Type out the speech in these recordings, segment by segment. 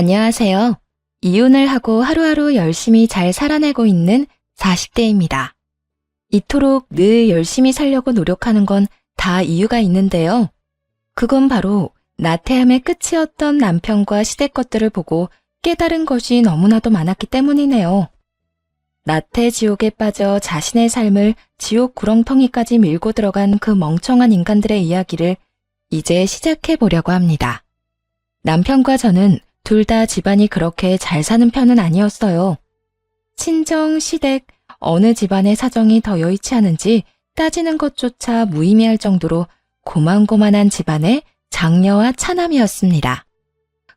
안녕하세요. 이혼을 하고 하루하루 열심히 잘 살아내고 있는 40대입니다. 이토록 늘 열심히 살려고 노력하는 건 다 이유가 있는데요. 그건 바로 나태함의 끝이었던 남편과 시댁 것들을 보고 깨달은 것이 너무나도 많았기 때문이네요. 나태 지옥에 빠져 자신의 삶을 지옥 구렁텅이까지 밀고 들어간 그 멍청한 인간들의 이야기를 이제 시작해 보려고 합니다. 남편과 저는 둘 다 집안이 그렇게 잘 사는 편은 아니었어요. 친정, 시댁, 어느 집안의 사정이 더 여의치 않은지 따지는 것조차 무의미할 정도로 고만고만한 집안의 장녀와 차남이었습니다.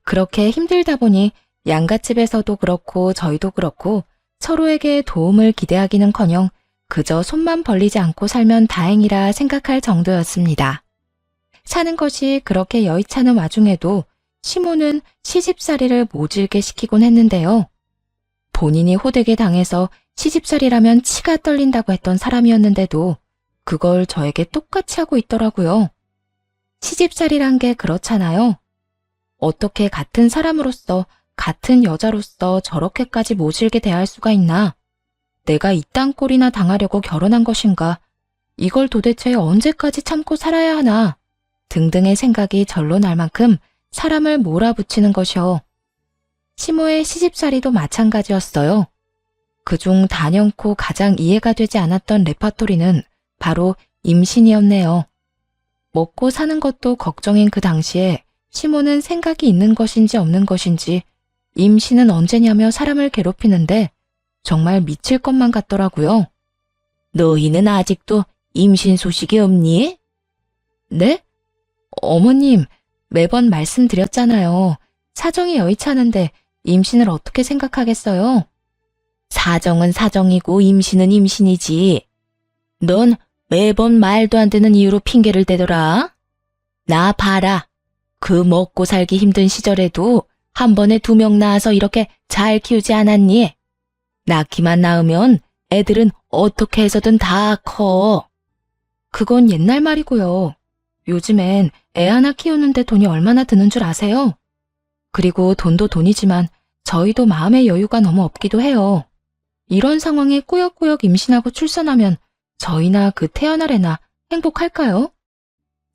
그렇게 힘들다 보니 양갓집에서도 그렇고 저희도 그렇고 서로에게 도움을 기대하기는커녕 그저 손만 벌리지 않고 살면 다행이라 생각할 정도였습니다. 사는 것이 그렇게 여의치 않은 와중에도 시모는 시집살이를 모질게 시키곤 했는데요. 본인이 호되게 당해서 시집살이라면 치가 떨린다고 했던 사람이었는데도 그걸 저에게 똑같이 하고 있더라고요. 시집살이란 게 그렇잖아요. 어떻게 같은 사람으로서, 같은 여자로서 저렇게까지 모질게 대할 수가 있나? 내가 이딴 꼴이나 당하려고 결혼한 것인가? 이걸 도대체 언제까지 참고 살아야 하나? 등등의 생각이 절로 날 만큼 사람을 몰아붙이는 것이요. 시모의 시집살이도 마찬가지였어요. 그중 단연코 가장 이해가 되지 않았던 레파토리는 바로 임신이었네요. 먹고 사는 것도 걱정인 그 당시에 시모는 생각이 있는 것인지 없는 것인지 임신은 언제냐며 사람을 괴롭히는데 정말 미칠 것만 같더라고요. 너희는 아직도 임신 소식이 없니? 네? 어머님, 매번 말씀드렸잖아요. 사정이 여의치 않은데 임신을 어떻게 생각하겠어요? 사정은 사정이고 임신은 임신이지. 넌 매번 말도 안 되는 이유로 핑계를 대더라. 나 봐라. 그 먹고 살기 힘든 시절에도 한 번에 2명 낳아서 이렇게 잘 키우지 않았니? 낳기만 낳으면 애들은 어떻게 해서든 다 커. 그건 옛날 말이고요. 요즘엔 애 하나 키우는데 돈이 얼마나 드는 줄 아세요? 그리고 돈도 돈이지만 저희도 마음의 여유가 너무 없기도 해요. 이런 상황에 꾸역꾸역 임신하고 출산하면 저희나 그 태어날 애나 행복할까요?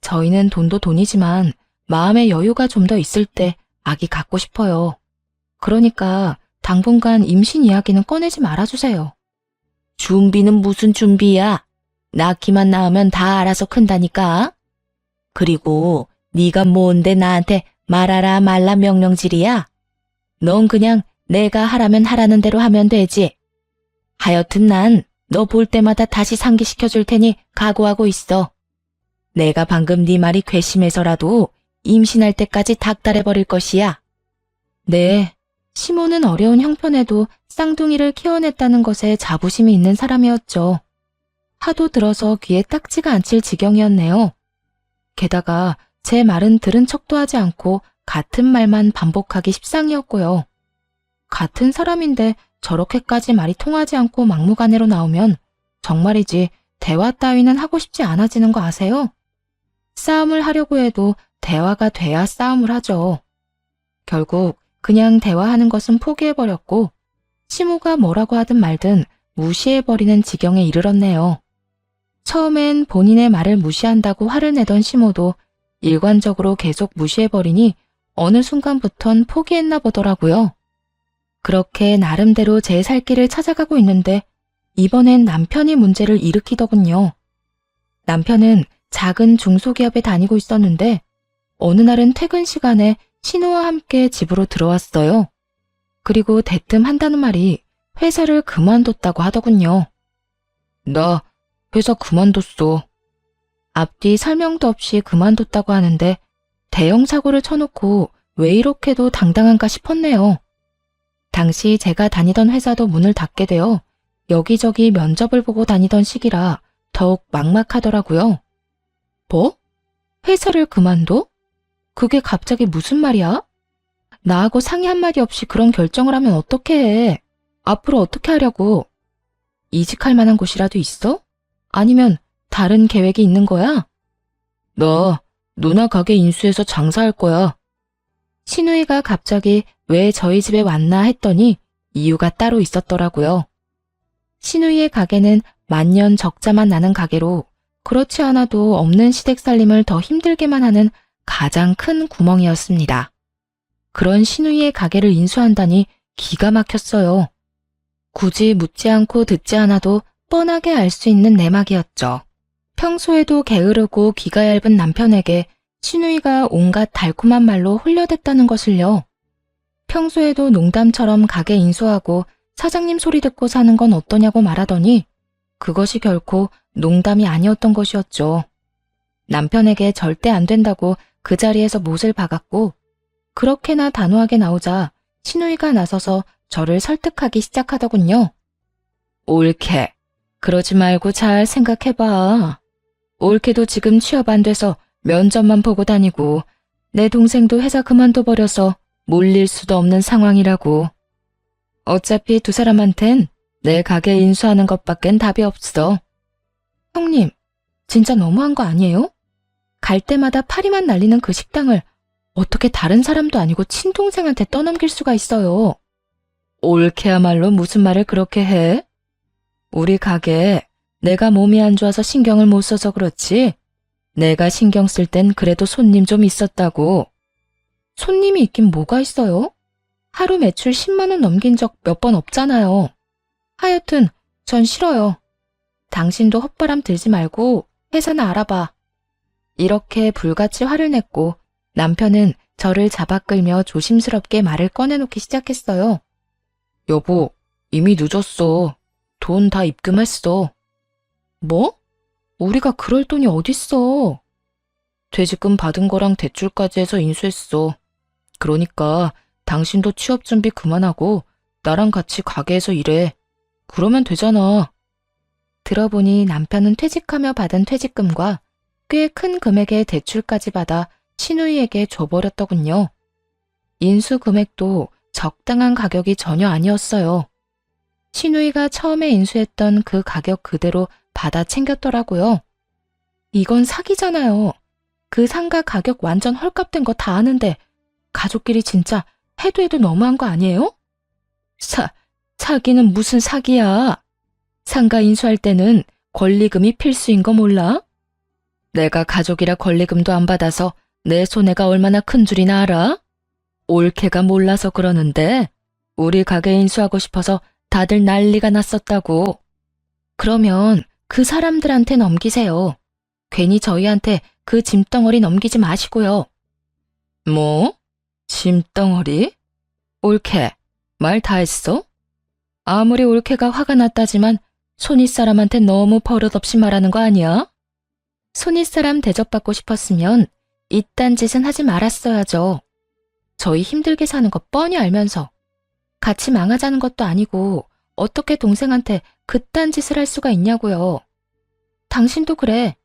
저희는 돈도 돈이지만 마음의 여유가 좀 더 있을 때 아기 갖고 싶어요. 그러니까 당분간 임신 이야기는 꺼내지 말아주세요. 준비는 무슨 준비야? 낳기만 낳으면 다 알아서 큰다니까. 그리고 네가 뭔데 나한테 말하라 말라 명령질이야? 넌 그냥 내가 하라면 하라는 대로 하면 되지. 하여튼 난 너 볼 때마다 다시 상기시켜 줄 테니 각오하고 있어. 내가 방금 네 말이 괘씸해서라도 임신할 때까지 닥달해버릴 것이야. 네, 시모는 어려운 형편에도 쌍둥이를 키워냈다는 것에 자부심이 있는 사람이었죠. 하도 들어서 귀에 딱지가 않칠 지경이었네요. 게다가 제 말은 들은 척도 하지 않고 같은 말만 반복하기 십상이었고요. 같은 사람인데 저렇게까지 말이 통하지 않고 막무가내로 나오면 정말이지 대화 따위는 하고 싶지 않아지는 거 아세요? 싸움을 하려고 해도 대화가 돼야 싸움을 하죠. 결국 그냥 대화하는 것은 포기해버렸고 시모가 뭐라고 하든 말든 무시해버리는 지경에 이르렀네요. 처음엔 본인의 말을 무시한다고 화를 내던 시모도 일관적으로 계속 무시해버리니 어느 순간부턴 포기했나 보더라고요. 그렇게 나름대로 제 살 길을 찾아가고 있는데 이번엔 남편이 문제를 일으키더군요. 남편은 작은 중소기업에 다니고 있었는데 어느 날은 퇴근 시간에 신우와 함께 집으로 들어왔어요. 그리고 대뜸 한다는 말이 회사를 그만뒀다고 하더군요. 나 회사 그만뒀어. 앞뒤 설명도 없이 그만뒀다고 하는데 대형 사고를 쳐놓고 왜 이렇게도 당당한가 싶었네요. 당시 제가 다니던 회사도 문을 닫게 되어 여기저기 면접을 보고 다니던 시기라 더욱 막막하더라고요. 뭐? 회사를 그만둬? 그게 갑자기 무슨 말이야? 나하고 상의 한마디 없이 그런 결정을 하면 어떻게 해? 앞으로 어떻게 하려고? 이직할 만한 곳이라도 있어? 아니면 다른 계획이 있는 거야? 나 누나 가게 인수해서 장사할 거야. 신우이가 갑자기 왜 저희 집에 왔나 했더니 이유가 따로 있었더라고요. 신우이의 가게는 만년 적자만 나는 가게로 그렇지 않아도 없는 시댁 살림을 더 힘들게만 하는 가장 큰 구멍이었습니다. 그런 신우이의 가게를 인수한다니 기가 막혔어요. 굳이 묻지 않고 듣지 않아도 뻔하게 알 수 있는 내막이었죠. 평소에도 게으르고 귀가 얇은 남편에게 신우이가 온갖 달콤한 말로 홀려댔다는 것을요. 평소에도 농담처럼 가게 인수하고 사장님 소리 듣고 사는 건 어떠냐고 말하더니 그것이 결코 농담이 아니었던 것이었죠. 남편에게 절대 안 된다고 그 자리에서 못을 박았고 그렇게나 단호하게 나오자 신우이가 나서서 저를 설득하기 시작하더군요. 옳게. 그러지 말고 잘 생각해봐. 옳게도 지금 취업 안 돼서 면접만 보고 다니고 내 동생도 회사 그만둬버려서 몰릴 수도 없는 상황이라고. 어차피 두 사람한텐 내 가게 인수하는 것밖엔 답이 없어. 형님, 진짜 너무한 거 아니에요? 갈 때마다 파리만 날리는 그 식당을 어떻게 다른 사람도 아니고 친동생한테 떠넘길 수가 있어요? 옳게야말로 무슨 말을 그렇게 해? 우리 가게 내가 몸이 안 좋아서 신경을 못 써서 그렇지. 내가 신경 쓸 땐 그래도 손님 좀 있었다고. 손님이 있긴 뭐가 있어요? 하루 매출 10만 원 넘긴 적 몇 번 없잖아요. 하여튼 전 싫어요. 당신도 헛바람 들지 말고 회사나 알아봐. 이렇게 불같이 화를 냈고 남편은 저를 잡아 끌며 조심스럽게 말을 꺼내놓기 시작했어요. 여보, 이미 늦었어. 돈 다 입금했어. 뭐? 우리가 그럴 돈이 어딨어. 퇴직금 받은 거랑 대출까지 해서 인수했어. 그러니까 당신도 취업 준비 그만하고 나랑 같이 가게에서 일해. 그러면 되잖아. 들어보니 남편은 퇴직하며 받은 퇴직금과 꽤 큰 금액의 대출까지 받아 신우이에게 줘버렸더군요. 인수 금액도 적당한 가격이 전혀 아니었어요. 신우이가 처음에 인수했던 그 가격 그대로 받아 챙겼더라고요. 이건 사기잖아요. 그 상가 가격 완전 헐값된 거 다 아는데 가족끼리 진짜 해도 해도 너무한 거 아니에요? 사기는 무슨 사기야. 상가 인수할 때는 권리금이 필수인 거 몰라? 내가 가족이라 권리금도 안 받아서 내 손해가 얼마나 큰 줄이나 알아? 올케가 몰라서 그러는데 우리 가게 인수하고 싶어서 다들 난리가 났었다고. 그러면 그 사람들한테 넘기세요. 괜히 저희한테 그 짐덩어리 넘기지 마시고요. 뭐? 짐덩어리? 올케, 말 다 했어? 아무리 올케가 화가 났다지만 손윗사람한테 너무 버릇없이 말하는 거 아니야? 손윗사람 대접받고 싶었으면 이딴 짓은 하지 말았어야죠. 저희 힘들게 사는 거 뻔히 알면서 같이 망하자는 것도 아니고 어떻게 동생한테 그딴 짓을 할 수가 있냐고요. 당신도 그래.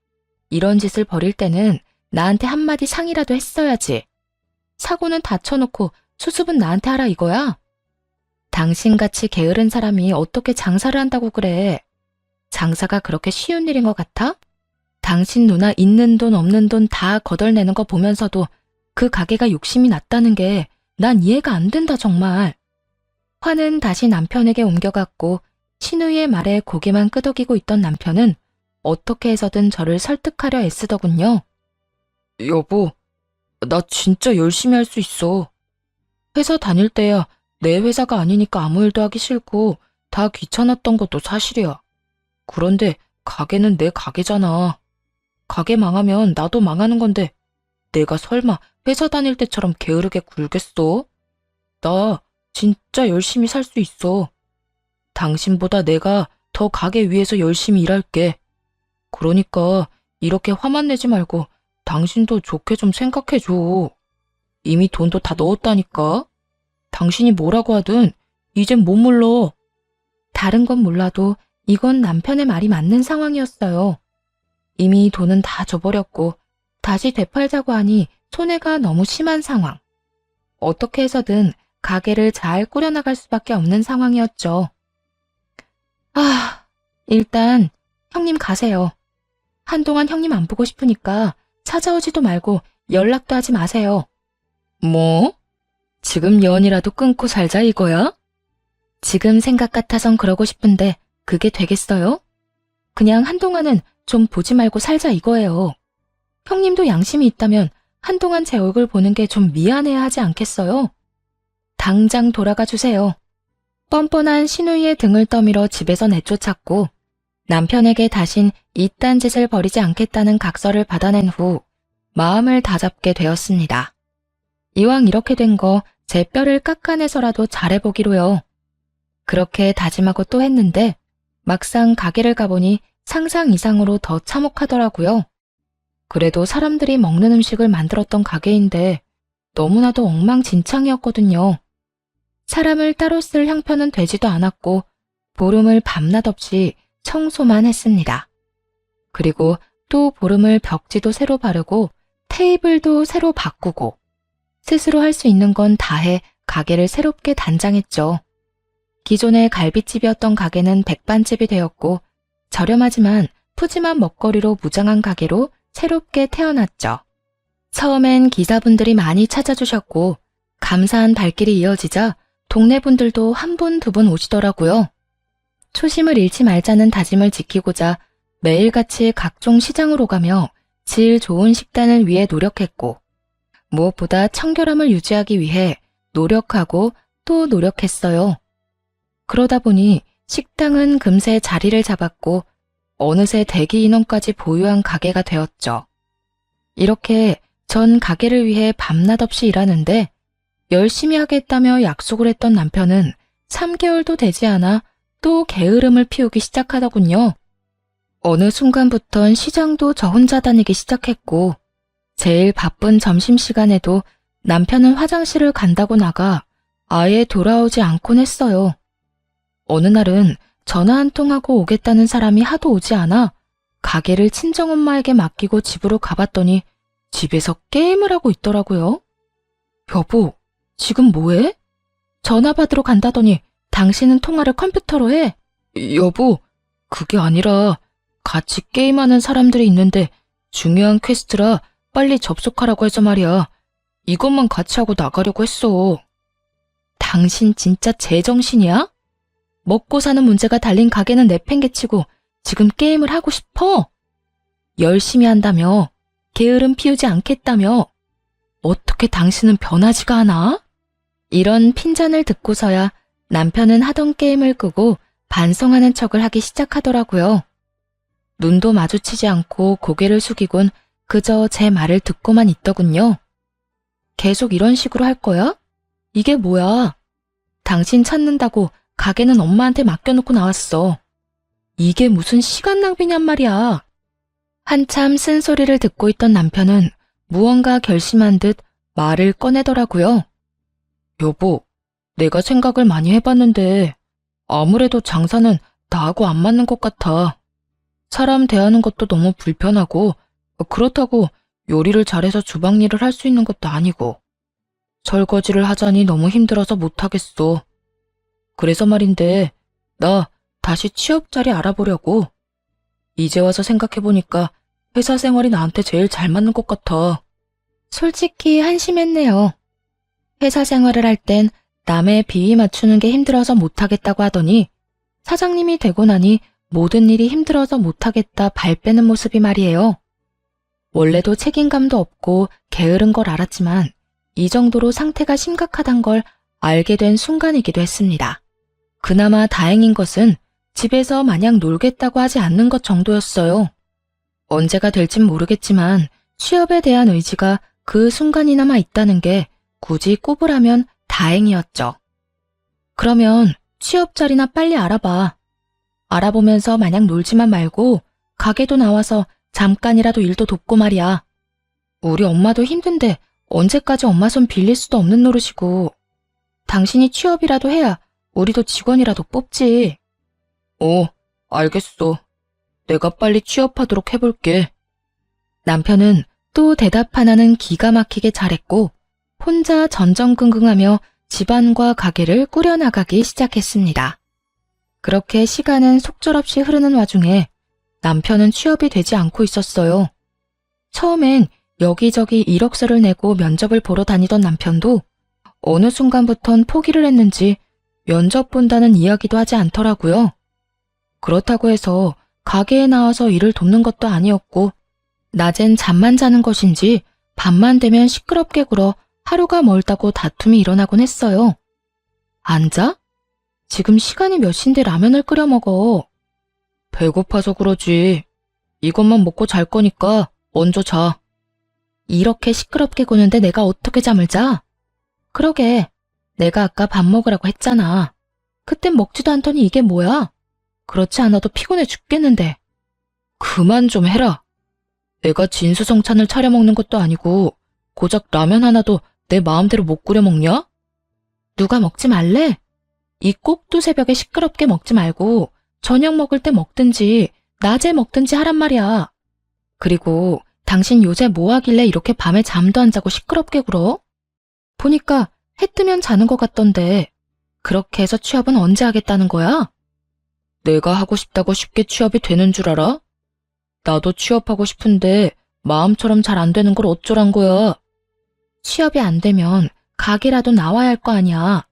이런 짓을 벌일 때는 나한테 한마디 상의라도 했어야지. 사고는 다 쳐놓고 수습은 나한테 하라 이거야? 당신같이 게으른 사람이 어떻게 장사를 한다고 그래. 장사가 그렇게 쉬운 일인 것 같아? 당신 누나 있는 돈 없는 돈 다 거덜내는 거 보면서도 그 가게가 욕심이 났다는 게 난 이해가 안 된다 정말. 화는 다시 남편에게 옮겨갔고 신우이의 말에 고개만 끄덕이고 있던 남편은 어떻게 해서든 저를 설득하려 애쓰더군요. 여보, 나 진짜 열심히 할 수 있어. 회사 다닐 때야 내 회사가 아니니까 아무 일도 하기 싫고 다 귀찮았던 것도 사실이야. 그런데 가게는 내 가게잖아. 가게 망하면 나도 망하는 건데 내가 설마 회사 다닐 때처럼 게으르게 굴겠어? 나 진짜 열심히 살 수 있어. 당신보다 내가 더 가게 위해서 열심히 일할게. 그러니까 이렇게 화만 내지 말고 당신도 좋게 좀 생각해줘. 이미 돈도 다 넣었다니까. 당신이 뭐라고 하든 이젠 못 물러. 다른 건 몰라도 이건 남편의 말이 맞는 상황이었어요. 이미 돈은 다 줘버렸고 다시 되팔자고 하니 손해가 너무 심한 상황. 어떻게 해서든 가게를 잘 꾸려나갈 수밖에 없는 상황이었죠. 일단 형님 가세요. 한동안 형님 안 보고 싶으니까 찾아오지도 말고 연락도 하지 마세요. 뭐? 지금 연이라도 끊고 살자 이거야? 지금 생각 같아선 그러고 싶은데 그게 되겠어요? 그냥 한동안은 좀 보지 말고 살자 이거예요. 형님도 양심이 있다면 한동안 제 얼굴 보는 게 좀 미안해야 하지 않겠어요? 당장 돌아가 주세요. 뻔뻔한 신우이의 등을 떠밀어 집에서 내쫓았고 남편에게 다신 이딴 짓을 벌이지 않겠다는 각서를 받아낸 후 마음을 다잡게 되었습니다. 이왕 이렇게 된 거 제 뼈를 깎아내서라도 잘해보기로요. 그렇게 다짐하고 또 했는데 막상 가게를 가보니 상상 이상으로 더 참혹하더라고요. 그래도 사람들이 먹는 음식을 만들었던 가게인데 너무나도 엉망진창이었거든요. 사람을 따로 쓸 형편은 되지도 않았고 보름을 밤낮 없이 청소만 했습니다. 그리고 또 보름을 벽지도 새로 바르고 테이블도 새로 바꾸고 스스로 할 수 있는 건 다해 가게를 새롭게 단장했죠. 기존의 갈비집이었던 가게는 백반집이 되었고 저렴하지만 푸짐한 먹거리로 무장한 가게로 새롭게 태어났죠. 처음엔 기사분들이 많이 찾아주셨고 감사한 발길이 이어지자 동네 분들도 한 분, 두 분 오시더라고요. 초심을 잃지 말자는 다짐을 지키고자 매일같이 각종 시장으로 가며 질 좋은 식단을 위해 노력했고 무엇보다 청결함을 유지하기 위해 노력하고 또 노력했어요. 그러다 보니 식당은 금세 자리를 잡았고 어느새 대기 인원까지 보유한 가게가 되었죠. 이렇게 전 가게를 위해 밤낮 없이 일하는데 열심히 하겠다며 약속을 했던 남편은 3개월도 되지 않아 또 게으름을 피우기 시작하더군요. 어느 순간부턴 시장도 저 혼자 다니기 시작했고 제일 바쁜 점심시간에도 남편은 화장실을 간다고 나가 아예 돌아오지 않곤 했어요. 어느 날은 전화 한 통하고 오겠다는 사람이 하도 오지 않아 가게를 친정엄마에게 맡기고 집으로 가봤더니 집에서 게임을 하고 있더라고요. 여보, 지금 뭐해? 전화 받으러 간다더니 당신은 통화를 컴퓨터로 해? 여보, 그게 아니라 같이 게임하는 사람들이 있는데 중요한 퀘스트라 빨리 접속하라고 해서 말이야. 이것만 같이 하고 나가려고 했어. 당신 진짜 제정신이야? 먹고 사는 문제가 달린 가게는 내팽개치고 지금 게임을 하고 싶어? 열심히 한다며? 게으름 피우지 않겠다며? 어떻게 당신은 변하지가 않아? 이런 핀잔을 듣고서야 남편은 하던 게임을 끄고 반성하는 척을 하기 시작하더라고요. 눈도 마주치지 않고 고개를 숙이곤 그저 제 말을 듣고만 있더군요. 계속 이런 식으로 할 거야? 이게 뭐야? 당신 찾는다고 가게는 엄마한테 맡겨놓고 나왔어. 이게 무슨 시간 낭비냔 말이야. 한참 쓴소리를 듣고 있던 남편은 무언가 결심한 듯 말을 꺼내더라고요. 여보, 내가 생각을 많이 해봤는데 아무래도 장사는 나하고 안 맞는 것 같아. 사람 대하는 것도 너무 불편하고 그렇다고 요리를 잘해서 주방 일을 할 수 있는 것도 아니고 설거지를 하자니 너무 힘들어서 못하겠어. 그래서 말인데 나 다시 취업 자리 알아보려고. 이제 와서 생각해보니까 회사 생활이 나한테 제일 잘 맞는 것 같아. 솔직히 한심했네요. 회사 생활을 할 땐 남의 비위 맞추는 게 힘들어서 못하겠다고 하더니 사장님이 되고 나니 모든 일이 힘들어서 못하겠다 발 빼는 모습이 말이에요. 원래도 책임감도 없고 게으른 걸 알았지만 이 정도로 상태가 심각하단 걸 알게 된 순간이기도 했습니다. 그나마 다행인 것은 집에서 마냥 놀겠다고 하지 않는 것 정도였어요. 언제가 될진 모르겠지만 취업에 대한 의지가 그 순간이나마 있다는 게 굳이 꼽으라면 다행이었죠. 그러면 취업 자리나 빨리 알아봐. 알아보면서 마냥 놀지만 말고 가게도 나와서 잠깐이라도 일도 돕고 말이야. 우리 엄마도 힘든데 언제까지 엄마 손 빌릴 수도 없는 노릇이고. 당신이 취업이라도 해야 우리도 직원이라도 뽑지. 알겠어. 내가 빨리 취업하도록 해볼게. 남편은 또 대답 하나는 기가 막히게 잘했고 혼자 전전긍긍하며 집안과 가게를 꾸려나가기 시작했습니다. 그렇게 시간은 속절없이 흐르는 와중에 남편은 취업이 되지 않고 있었어요. 처음엔 여기저기 이력서를 내고 면접을 보러 다니던 남편도 어느 순간부턴 포기를 했는지 면접 본다는 이야기도 하지 않더라고요. 그렇다고 해서 가게에 나와서 일을 돕는 것도 아니었고, 낮엔 잠만 자는 것인지 밤만 되면 시끄럽게 굴어 하루가 멀다고 다툼이 일어나곤 했어요. 안 자? 지금 시간이 몇 시인데 라면을 끓여 먹어. 배고파서 그러지. 이것만 먹고 잘 거니까 먼저 자. 이렇게 시끄럽게 구는데 내가 어떻게 잠을 자? 그러게, 내가 아까 밥 먹으라고 했잖아. 그땐 먹지도 않더니 이게 뭐야? 그렇지 않아도 피곤해 죽겠는데. 그만 좀 해라. 내가 진수성찬을 차려 먹는 것도 아니고 고작 라면 하나도 내 마음대로 못 끓여 먹냐? 누가 먹지 말래? 이 꼭두 새벽에 시끄럽게 먹지 말고 저녁 먹을 때 먹든지 낮에 먹든지 하란 말이야. 그리고 당신 요새 뭐 하길래 이렇게 밤에 잠도 안 자고 시끄럽게 굴어? 보니까 해 뜨면 자는 것 같던데 그렇게 해서 취업은 언제 하겠다는 거야? 내가 하고 싶다고 쉽게 취업이 되는 줄 알아? 나도 취업하고 싶은데 마음처럼 잘 안 되는 걸 어쩌란 거야. 취업이 안 되면 가게라도 나와야 할 거 아니야.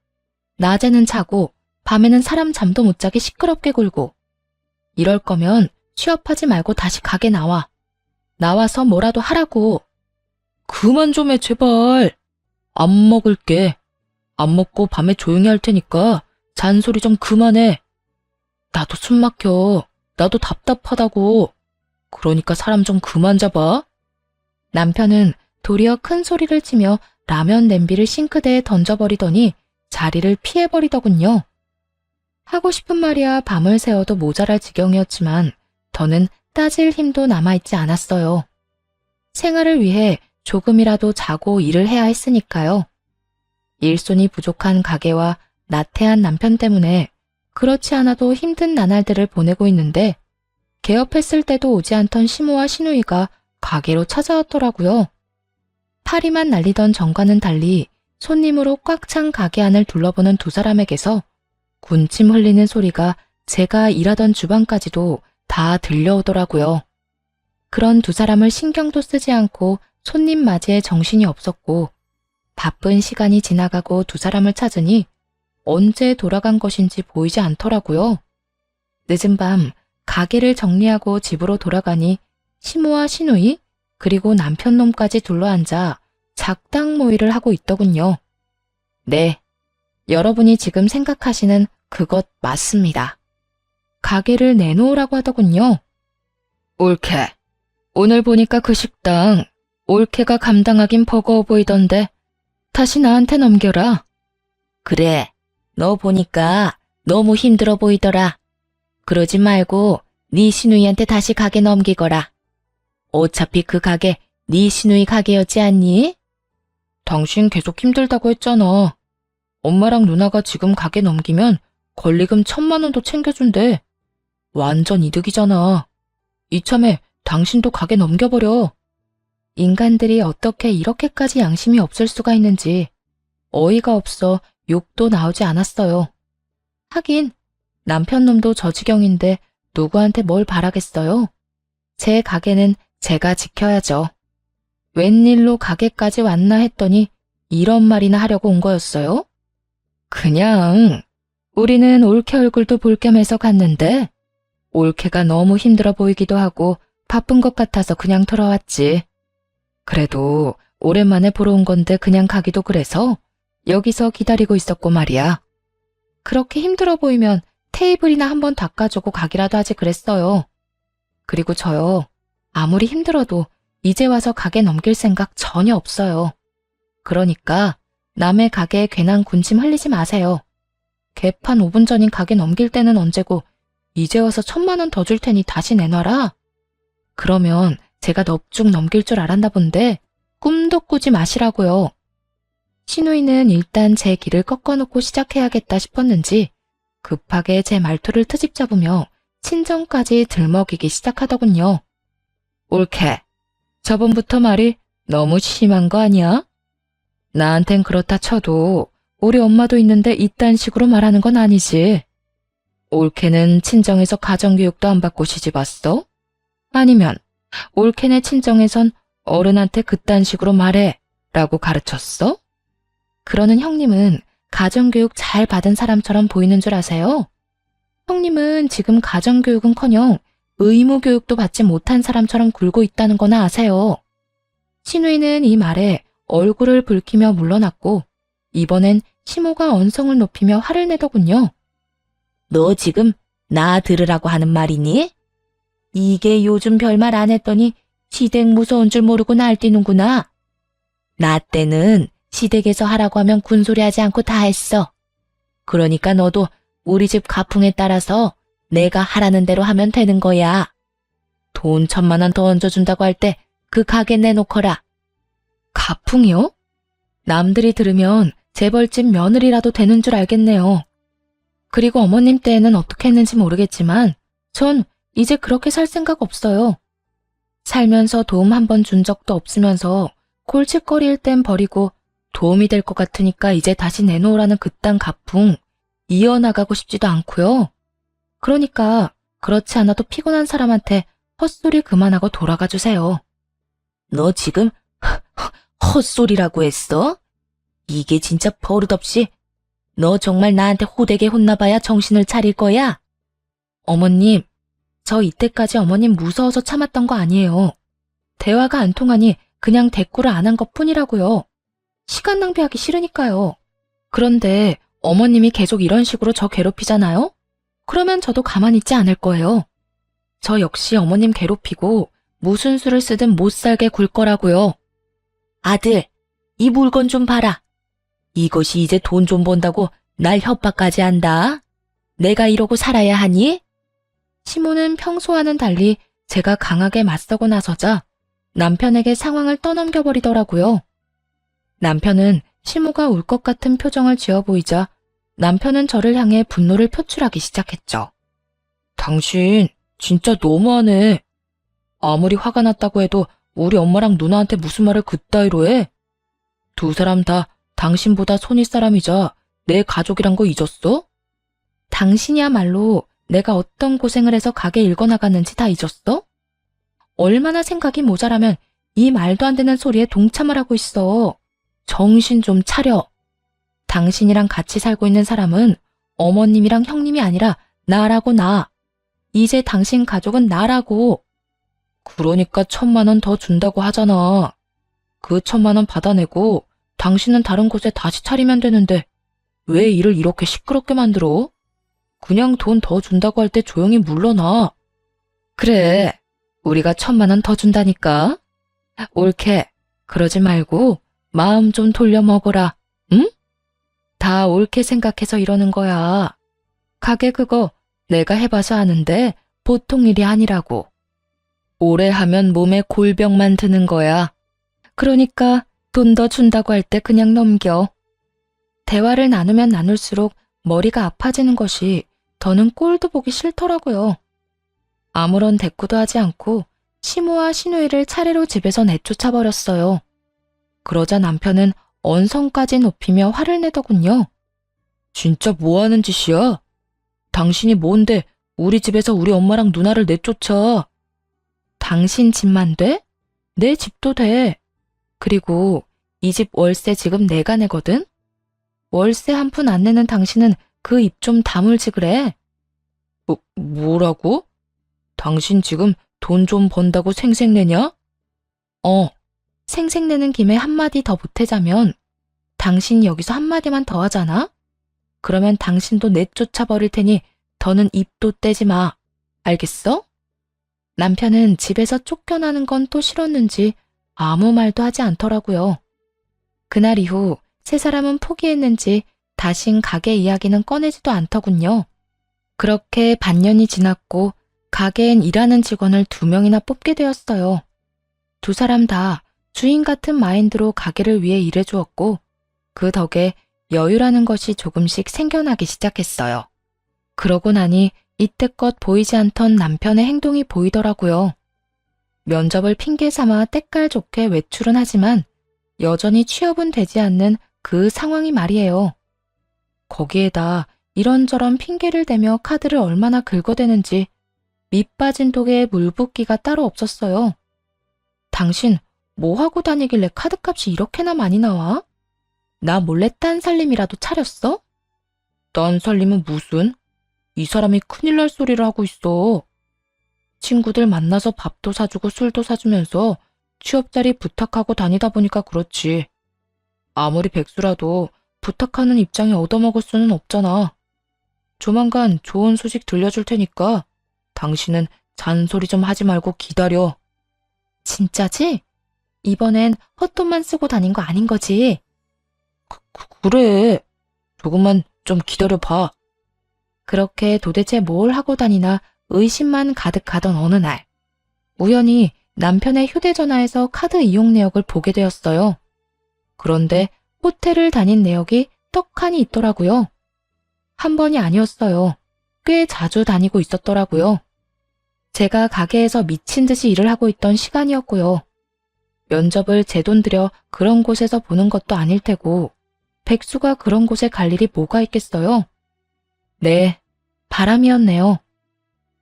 낮에는 자고 밤에는 사람 잠도 못 자게 시끄럽게 굴고. 이럴 거면 취업하지 말고 다시 가게 나와. 나와서 뭐라도 하라고. 그만 좀 해, 제발. 안 먹을게. 안 먹고 밤에 조용히 할 테니까 잔소리 좀 그만해. 나도 숨 막혀. 나도 답답하다고. 그러니까 사람 좀 그만 잡아. 남편은 도리어 큰 소리를 치며 라면 냄비를 싱크대에 던져버리더니 자리를 피해버리더군요. 하고 싶은 말이야 밤을 새워도 모자랄 지경이었지만 더는 따질 힘도 남아있지 않았어요. 생활을 위해 조금이라도 자고 일을 해야 했으니까요. 일손이 부족한 가게와 나태한 남편 때문에 그렇지 않아도 힘든 나날들을 보내고 있는데 개업했을 때도 오지 않던 시모와 시누이가 가게로 찾아왔더라고요. 파리만 날리던 전과는 달리 손님으로 꽉 찬 가게 안을 둘러보는 두 사람에게서 군침 흘리는 소리가 제가 일하던 주방까지도 다 들려오더라고요. 그런 두 사람을 신경도 쓰지 않고 손님 맞이에 정신이 없었고 바쁜 시간이 지나가고 두 사람을 찾으니 언제 돌아간 것인지 보이지 않더라고요. 늦은 밤 가게를 정리하고 집으로 돌아가니 시모와 시누이 그리고 남편 놈까지 둘러앉아 작당 모의를 하고 있더군요. 네, 여러분이 지금 생각하시는 그것 맞습니다. 가게를 내놓으라고 하더군요. 올케, 오늘 보니까 그 식당 올케가 감당하긴 버거워 보이던데 다시 나한테 넘겨라. 그래, 너 보니까 너무 힘들어 보이더라. 그러지 말고 네 시누이한테 다시 가게 넘기거라. 어차피 그 가게 네 시누이 가게였지 않니? 당신 계속 힘들다고 했잖아. 엄마랑 누나가 지금 가게 넘기면 권리금 1,000만 원도 챙겨준대. 완전 이득이잖아. 이참에 당신도 가게 넘겨버려. 인간들이 어떻게 이렇게까지 양심이 없을 수가 있는지 어이가 없어 욕도 나오지 않았어요. 하긴 남편 놈도 저 지경인데 누구한테 뭘 바라겠어요? 제 가게는 제가 지켜야죠. 웬일로 가게까지 왔나 했더니 이런 말이나 하려고 온 거였어요? 그냥 우리는 올케 얼굴도 볼 겸 해서 갔는데 올케가 너무 힘들어 보이기도 하고 바쁜 것 같아서 그냥 돌아왔지. 그래도 오랜만에 보러 온 건데 그냥 가기도 그래서 여기서 기다리고 있었고 말이야. 그렇게 힘들어 보이면 테이블이나 한번 닦아주고 가기라도 하지 그랬어요. 그리고 저요, 아무리 힘들어도 이제 와서 가게 넘길 생각 전혀 없어요. 그러니까 남의 가게에 괜한 군침 흘리지 마세요. 개판 5분 전인 가게 넘길 때는 언제고 이제 와서 1,000만 원 더 줄 테니 다시 내놔라. 그러면 제가 넙죽 넘길 줄 알았나 본데 꿈도 꾸지 마시라고요. 시누이는 일단 제 길을 꺾어놓고 시작해야겠다 싶었는지 급하게 제 말투를 트집 잡으며 친정까지 들먹이기 시작하더군요. 올케, 저번부터 말이 너무 심한 거 아니야? 나한텐 그렇다 쳐도 우리 엄마도 있는데 이딴 식으로 말하는 건 아니지. 올케는 친정에서 가정교육도 안 받고 시집 왔어? 아니면 올케네 친정에선 어른한테 그딴 식으로 말해 라고 가르쳤어? 그러는 형님은 가정교육 잘 받은 사람처럼 보이는 줄 아세요? 형님은 지금 가정교육은커녕 의무교육도 받지 못한 사람처럼 굴고 있다는 거나 아세요? 신우이는 이 말에 얼굴을 붉히며 물러났고 이번엔 시모가 언성을 높이며 화를 내더군요. 너 지금 나 들으라고 하는 말이니? 이게 요즘 별말 안 했더니 시댁 무서운 줄 모르고 날뛰는구나. 나 때는 시댁에서 하라고 하면 군소리 하지 않고 다 했어. 그러니까 너도 우리 집 가풍에 따라서 내가 하라는 대로 하면 되는 거야. 돈 1,000만 원 더 얹어준다고 할 때 그 가게 내놓거라. 가풍이요? 남들이 들으면 재벌집 며느리라도 되는 줄 알겠네요. 그리고 어머님 때에는 어떻게 했는지 모르겠지만 전 이제 그렇게 살 생각 없어요. 살면서 도움 한 번 준 적도 없으면서 골칫거리일 땐 버리고 도움이 될 것 같으니까 이제 다시 내놓으라는 그딴 가풍 이어나가고 싶지도 않고요. 그러니까 그렇지 않아도 피곤한 사람한테 헛소리 그만하고 돌아가 주세요. 너 지금 헛소리라고 했어? 이게 진짜 버릇없이 너 정말 나한테 호되게 혼나봐야 정신을 차릴 거야? 어머님, 저 이때까지 어머님 무서워서 참았던 거 아니에요. 대화가 안 통하니 그냥 대꾸를 안 한 것뿐이라고요. 시간 낭비하기 싫으니까요. 그런데 어머님이 계속 이런 식으로 저 괴롭히잖아요? 그러면 저도 가만히 있지 않을 거예요. 저 역시 어머님 괴롭히고 무슨 수를 쓰든 못 살게 굴 거라고요. 아들, 이 물건 좀 봐라. 이것이 이제 돈 좀 번다고 날 협박까지 한다. 내가 이러고 살아야 하니? 시모는 평소와는 달리 제가 강하게 맞서고 나서자 남편에게 상황을 떠넘겨버리더라고요. 남편은 시모가 울 것 같은 표정을 지어 보이자 남편은 저를 향해 분노를 표출하기 시작했죠. 당신 진짜 너무하네. 아무리 화가 났다고 해도 우리 엄마랑 누나한테 무슨 말을 그따위로 해? 두 사람 다 당신보다 손윗사람이자 내 가족이란 거 잊었어? 당신이야말로 내가 어떤 고생을 해서 가게 읽어나갔는지 다 잊었어? 얼마나 생각이 모자라면 이 말도 안 되는 소리에 동참을 하고 있어. 정신 좀 차려. 당신이랑 같이 살고 있는 사람은 어머님이랑 형님이 아니라 나라고 나. 이제 당신 가족은 나라고. 그러니까 1,000만 원 더 준다고 하잖아. 그 1,000만 원 받아내고 당신은 다른 곳에 다시 차리면 되는데 왜 일을 이렇게 시끄럽게 만들어? 그냥 돈 더 준다고 할 때 조용히 물러나. 그래, 우리가 1,000만 원 더 준다니까. 옳게, 그러지 말고 마음 좀 돌려 먹어라, 응? 다 옳게 생각해서 이러는 거야. 가게 그거 내가 해봐서 아는데 보통 일이 아니라고. 오래 하면 몸에 골병만 드는 거야. 그러니까 돈 더 준다고 할 때 그냥 넘겨. 대화를 나누면 나눌수록 머리가 아파지는 것이 더는 꼴도 보기 싫더라고요. 아무런 대꾸도 하지 않고 시모와 시누이를 차례로 집에서 내쫓아버렸어요. 그러자 남편은 언성까지 높이며 화를 내더군요. 진짜 뭐하는 짓이야? 당신이 뭔데 우리 집에서 우리 엄마랑 누나를 내쫓아? 당신 집만 돼? 내 집도 돼. 그리고 이 집 월세 지금 내가 내거든? 월세 한 푼 안 내는 당신은 그 입 좀 다물지 그래. 뭐라고? 당신 지금 돈 좀 번다고 생색내냐? 생색내는 김에 한마디 더 보태자면 당신이 여기서 한마디만 더 하잖아? 그러면 당신도 내쫓아 버릴 테니 더는 입도 떼지 마. 알겠어? 남편은 집에서 쫓겨나는 건 또 싫었는지 아무 말도 하지 않더라고요. 그날 이후 세 사람은 포기했는지 다신 가게 이야기는 꺼내지도 않더군요. 그렇게 반년이 지났고 가게엔 일하는 직원을 2명이나 뽑게 되었어요. 두 사람 다 주인 같은 마인드로 가게를 위해 일해주었고 그 덕에 여유라는 것이 조금씩 생겨나기 시작했어요. 그러고 나니 이때껏 보이지 않던 남편의 행동이 보이더라고요. 면접을 핑계 삼아 때깔 좋게 외출은 하지만 여전히 취업은 되지 않는 그 상황이 말이에요. 거기에다 이런저런 핑계를 대며 카드를 얼마나 긁어대는지 밑 빠진 독에 물 붓기가 따로 없었어요. 당신 뭐 하고 다니길래 카드값이 이렇게나 많이 나와? 나 몰래 딴 살림이라도 차렸어? 딴 살림은 무슨? 이 사람이 큰일 날 소리를 하고 있어. 친구들 만나서 밥도 사주고 술도 사주면서 취업자리 부탁하고 다니다 보니까 그렇지. 아무리 백수라도 부탁하는 입장에 얻어먹을 수는 없잖아. 조만간 좋은 소식 들려줄 테니까 당신은 잔소리 좀 하지 말고 기다려. 진짜지? 이번엔 헛돈만 쓰고 다닌 거 아닌 거지? 그래. 조금만 좀 기다려봐. 그렇게 도대체 뭘 하고 다니나 의심만 가득하던 어느 날, 우연히 남편의 휴대전화에서 카드 이용 내역을 보게 되었어요. 그런데 호텔을 다닌 내역이 떡하니 있더라고요. 한 번이 아니었어요. 꽤 자주 다니고 있었더라고요. 제가 가게에서 미친 듯이 일을 하고 있던 시간이었고요. 면접을 제 돈 들여 그런 곳에서 보는 것도 아닐 테고 백수가 그런 곳에 갈 일이 뭐가 있겠어요? 네, 바람이었네요.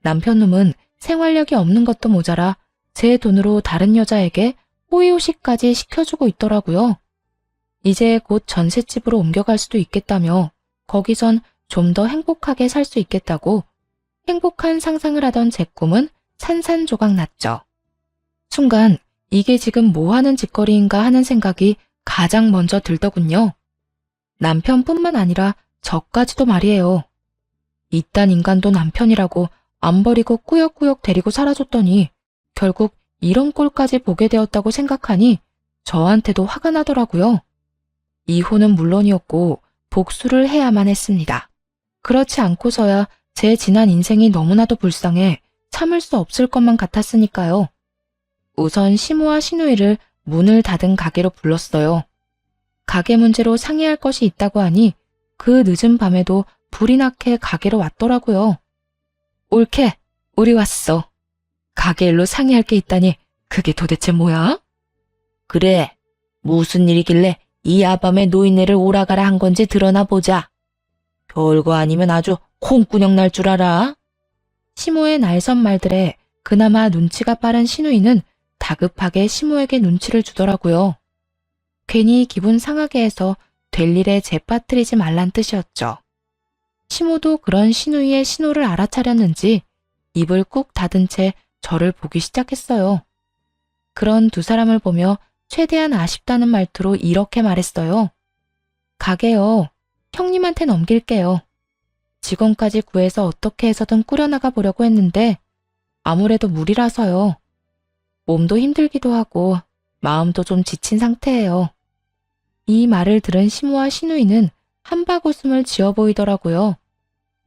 남편놈은 생활력이 없는 것도 모자라 제 돈으로 다른 여자에게 호의호식까지 시켜주고 있더라고요. 이제 곧 전셋집으로 옮겨갈 수도 있겠다며 거기선 좀 더 행복하게 살 수 있겠다고 행복한 상상을 하던 제 꿈은 산산조각 났죠. 순간 이게 지금 뭐 하는 짓거리인가 하는 생각이 가장 먼저 들더군요. 남편뿐만 아니라 저까지도 말이에요. 이딴 인간도 남편이라고 안 버리고 꾸역꾸역 데리고 살아줬더니 결국 이런 꼴까지 보게 되었다고 생각하니 저한테도 화가 나더라고요. 이혼은 물론이었고 복수를 해야만 했습니다. 그렇지 않고서야 제 지난 인생이 너무나도 불쌍해 참을 수 없을 것만 같았으니까요. 우선 시모와 시누이를 문을 닫은 가게로 불렀어요. 가게 문제로 상의할 것이 있다고 하니 그 늦은 밤에도 불이 나게 가게로 왔더라고요. 옳게, 우리 왔어. 가게 일로 상의할 게 있다니 그게 도대체 뭐야? 그래, 무슨 일이길래 이 야밤에 노인네를 오라가라 한 건지 드러나 보자. 별거 아니면 아주 콩구녕 날 줄 알아? 시모의 날선 말들에 그나마 눈치가 빠른 시누이는 다급하게 시모에게 눈치를 주더라고요. 괜히 기분 상하게 해서 될 일에 재빠뜨리지 말란 뜻이었죠. 시모도 그런 시누이의 신호를 알아차렸는지 입을 꾹 닫은 채 저를 보기 시작했어요. 그런 두 사람을 보며 최대한 아쉽다는 말투로 이렇게 말했어요. 가게요. 형님한테 넘길게요. 직원까지 구해서 어떻게 해서든 꾸려나가 보려고 했는데 아무래도 무리라서요. 몸도 힘들기도 하고 마음도 좀 지친 상태예요. 이 말을 들은 시모와 시누이는 한바구음을 지어 보이더라고요.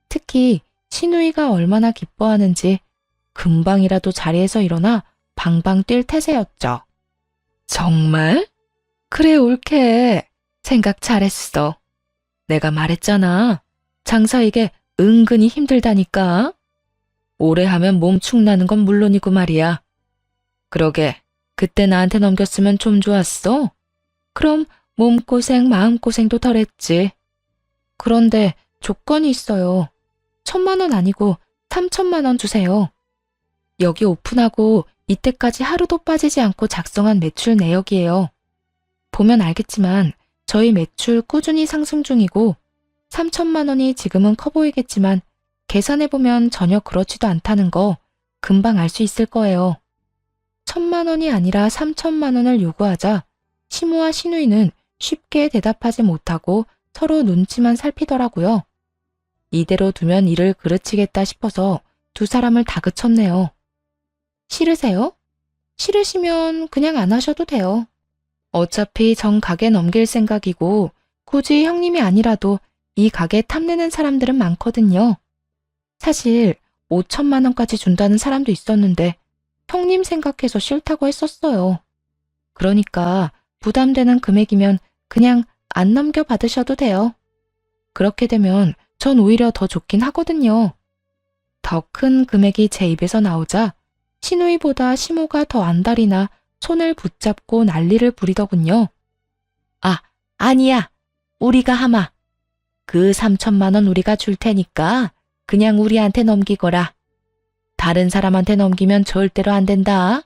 특히 시누이가 얼마나 기뻐하는지 금방이라도 자리에서 일어나 방방 뛸 태세였죠. 정말? 그래 옳게. 생각 잘했어. 내가 말했잖아. 장사 이게 은근히 힘들다니까. 오래 하면 몸 축나는 건 물론이고 말이야. 그러게, 그때 나한테 넘겼으면 좀 좋았어. 그럼 몸고생, 마음고생도 덜했지. 그런데 조건이 있어요. 1,000만 원 아니고 3,000만 원 주세요. 여기 오픈하고 이때까지 하루도 빠지지 않고 작성한 매출 내역이에요. 보면 알겠지만 저희 매출 꾸준히 상승 중이고 3,000만 원이 지금은 커 보이겠지만 계산해보면 전혀 그렇지도 않다는 거 금방 알 수 있을 거예요. 1,000만 원이 아니라 3,000만 원을 요구하자 시모와 시누이는 쉽게 대답하지 못하고 서로 눈치만 살피더라고요. 이대로 두면 일을 그르치겠다 싶어서 두 사람을 다그쳤네요. 싫으세요? 싫으시면 그냥 안 하셔도 돼요. 어차피 정 가게 넘길 생각이고 굳이 형님이 아니라도 이 가게 탐내는 사람들은 많거든요. 사실 5,000만 원까지 준다는 사람도 있었는데 형님 생각해서 싫다고 했었어요. 그러니까 부담되는 금액이면 그냥 안 넘겨받으셔도 돼요. 그렇게 되면 전 오히려 더 좋긴 하거든요. 더 큰 금액이 제 입에서 나오자 시누이보다 시모가 더 안달이나 손을 붙잡고 난리를 부리더군요. 아, 아니야. 우리가 하마. 그 3,000만 원 우리가 줄 테니까 그냥 우리한테 넘기거라. 다른 사람한테 넘기면 절대로 안 된다.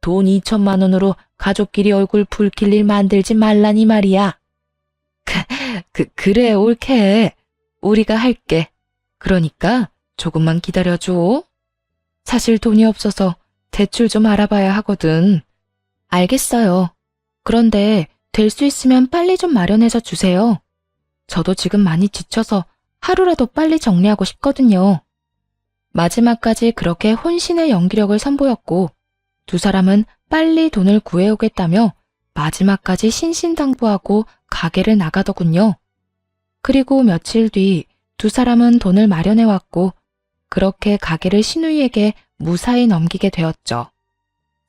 돈 2,000만 원으로 가족끼리 얼굴 붉힐 일 만들지 말라니 말이야. 그래, 옳게. 우리가 할게. 그러니까 조금만 기다려줘. 사실 돈이 없어서 대출 좀 알아봐야 하거든. 알겠어요. 그런데 될 수 있으면 빨리 좀 마련해서 주세요. 저도 지금 많이 지쳐서 하루라도 빨리 정리하고 싶거든요. 마지막까지 그렇게 혼신의 연기력을 선보였고 두 사람은 빨리 돈을 구해오겠다며 마지막까지 신신당부하고 가게를 나가더군요. 그리고 며칠 뒤 두 사람은 돈을 마련해왔고 그렇게 가게를 신우이에게 무사히 넘기게 되었죠.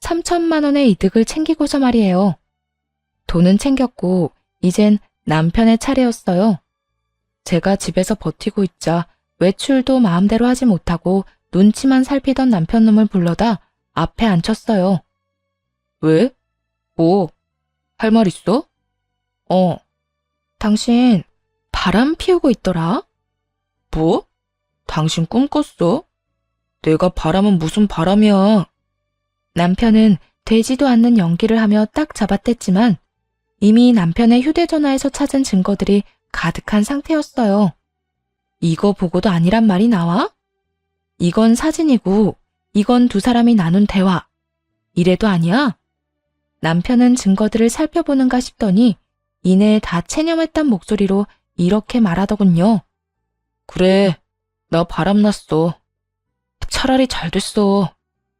3천만 원의 이득을 챙기고서 말이에요. 돈은 챙겼고 이젠 남편의 차례였어요. 제가 집에서 버티고 있자 외출도 마음대로 하지 못하고 눈치만 살피던 남편놈을 불러다 앞에 앉혔어요. 왜? 뭐? 할 말 있어? 당신 바람 피우고 있더라? 뭐? 당신 꿈 꿨어? 내가 바람은 무슨 바람이야? 남편은 되지도 않는 연기를 하며 딱 잡아댔지만 이미 남편의 휴대전화에서 찾은 증거들이 가득한 상태였어요. 이거 보고도 아니란 말이 나와? 이건 사진이고 이건 두 사람이 나눈 대화. 이래도 아니야? 남편은 증거들을 살펴보는가 싶더니 이내 다 체념했던 목소리로 이렇게 말하더군요. 그래, 나 바람났어. 차라리 잘 됐어.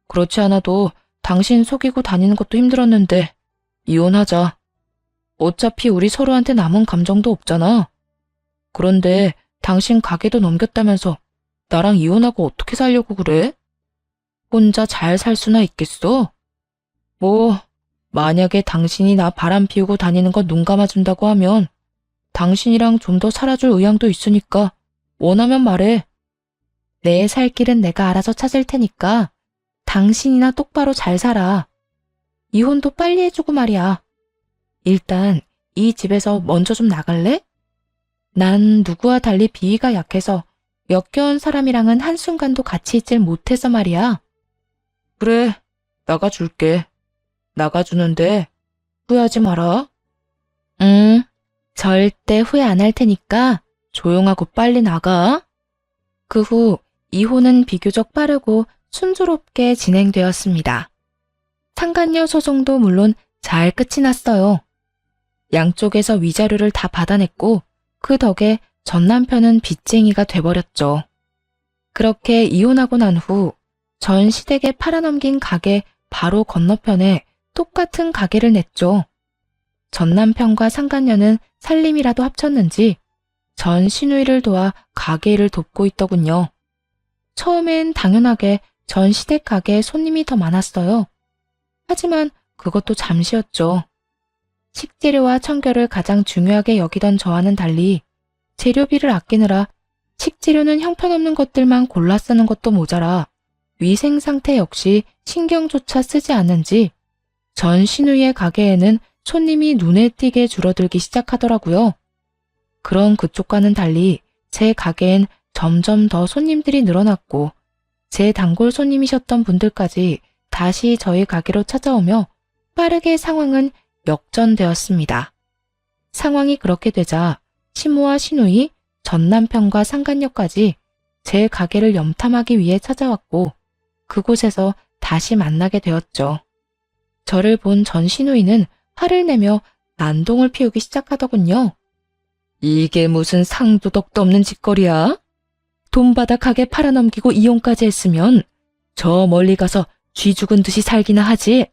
그렇지 않아도 당신 속이고 다니는 것도 힘들었는데 이혼하자. 어차피 우리 서로한테 남은 감정도 없잖아. 그런데 당신 가게도 넘겼다면서 나랑 이혼하고 어떻게 살려고 그래? 혼자 잘 살 수나 있겠어? 뭐, 만약에 당신이 나 바람 피우고 다니는 거 눈 감아준다고 하면 당신이랑 좀 더 살아줄 의향도 있으니까 원하면 말해. 내 살 길은 내가 알아서 찾을 테니까 당신이나 똑바로 잘 살아. 이혼도 빨리 해주고 말이야. 일단 이 집에서 먼저 좀 나갈래? 난 누구와 달리 비위가 약해서 역겨운 사람이랑은 한순간도 같이 있질 못해서 말이야. 그래, 나가줄게. 나가주는데 후회하지 마라. 절대 후회 안 할 테니까 조용하고 빨리 나가. 그 후 이혼은 비교적 빠르고 순조롭게 진행되었습니다. 상간녀 소송도 물론 잘 끝이 났어요. 양쪽에서 위자료를 다 받아냈고 그 덕에 전 남편은 빚쟁이가 돼버렸죠. 그렇게 이혼하고 난 후 전 시댁에 팔아넘긴 가게 바로 건너편에 똑같은 가게를 냈죠. 전 남편과 상간녀는 살림이라도 합쳤는지 전 시누이를 도와 가게 일을 돕고 있더군요. 처음엔 당연하게 전 시댁 가게에 손님이 더 많았어요. 하지만 그것도 잠시였죠. 식재료와 청결을 가장 중요하게 여기던 저와는 달리 재료비를 아끼느라 식재료는 형편없는 것들만 골라 쓰는 것도 모자라 위생 상태 역시 신경조차 쓰지 않는지 전 시누이의 가게에는 손님이 눈에 띄게 줄어들기 시작하더라고요. 그런 그쪽과는 달리 제 가게엔 점점 더 손님들이 늘어났고 제 단골 손님이셨던 분들까지 다시 저희 가게로 찾아오며 빠르게 상황은 역전되었습니다. 상황이 그렇게 되자 시모와 시누이, 전 남편과 상간녀까지 제 가게를 염탐하기 위해 찾아왔고 그곳에서 다시 만나게 되었죠. 저를 본 전 시누이는 화를 내며 난동을 피우기 시작하더군요. 이게 무슨 상도덕도 없는 짓거리야? 돈 받아 가게 팔아넘기고 이혼까지 했으면 저 멀리 가서 쥐 죽은 듯이 살기나 하지.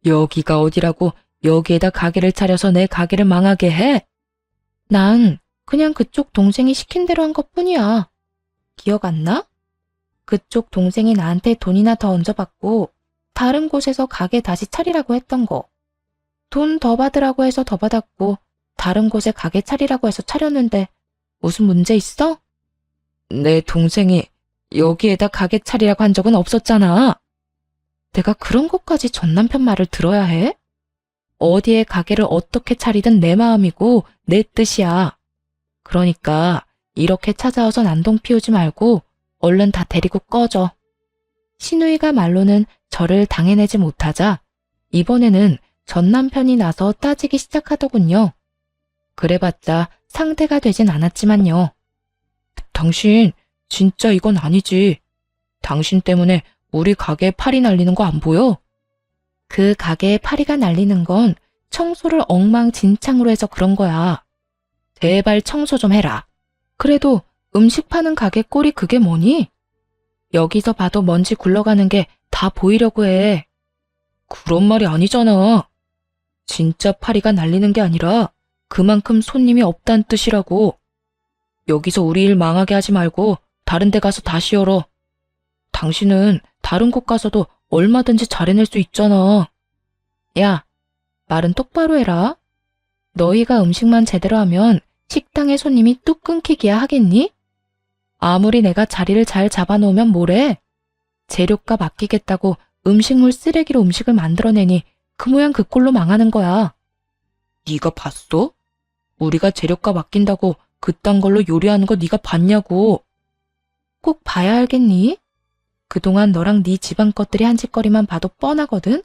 여기가 어디라고 여기에다 가게를 차려서 내 가게를 망하게 해? 난 그냥 그쪽 동생이 시킨 대로 한 것뿐이야. 기억 안 나? 그쪽 동생이 나한테 돈이나 더 얹어받고 다른 곳에서 가게 다시 차리라고 했던 거. 돈 더 받으라고 해서 더 받았고 다른 곳에 가게 차리라고 해서 차렸는데 무슨 문제 있어? 내 동생이 여기에다 가게 차리라고 한 적은 없었잖아. 내가 그런 것까지 전 남편 말을 들어야 해? 어디에 가게를 어떻게 차리든 내 마음이고 내 뜻이야. 그러니까 이렇게 찾아와서 난동 피우지 말고 얼른 다 데리고 꺼져. 시누이가 말로는 저를 당해내지 못하자 이번에는 전 남편이 나서 따지기 시작하더군요. 그래봤자 상대가 되진 않았지만요. 당신, 진짜 이건 아니지. 당신 때문에 우리 가게에 파리 날리는 거 안 보여? 그 가게에 파리가 날리는 건 청소를 엉망진창으로 해서 그런 거야. 제발 청소 좀 해라. 그래도 음식 파는 가게 꼴이 그게 뭐니? 여기서 봐도 먼지 굴러가는 게 다 보이려고 해. 그런 말이 아니잖아. 진짜 파리가 날리는 게 아니라 그만큼 손님이 없다는 뜻이라고. 여기서 우리 일 망하게 하지 말고 다른 데 가서 다시 열어. 당신은 다른 곳 가서도 얼마든지 잘해낼 수 있잖아. 야, 말은 똑바로 해라. 너희가 음식만 제대로 하면 식당에 손님이 뚝 끊기기야 하겠니? 아무리 내가 자리를 잘 잡아놓으면 뭐래? 재료값 아끼겠다고 음식물 쓰레기로 음식을 만들어내니 그 모양 그 꼴로 망하는 거야. 네가 봤어? 우리가 재료값 아낀다고 그딴 걸로 요리하는 거 네가 봤냐고. 꼭 봐야 알겠니? 그동안 너랑 네 집안 것들이 한 짓거리만 봐도 뻔하거든?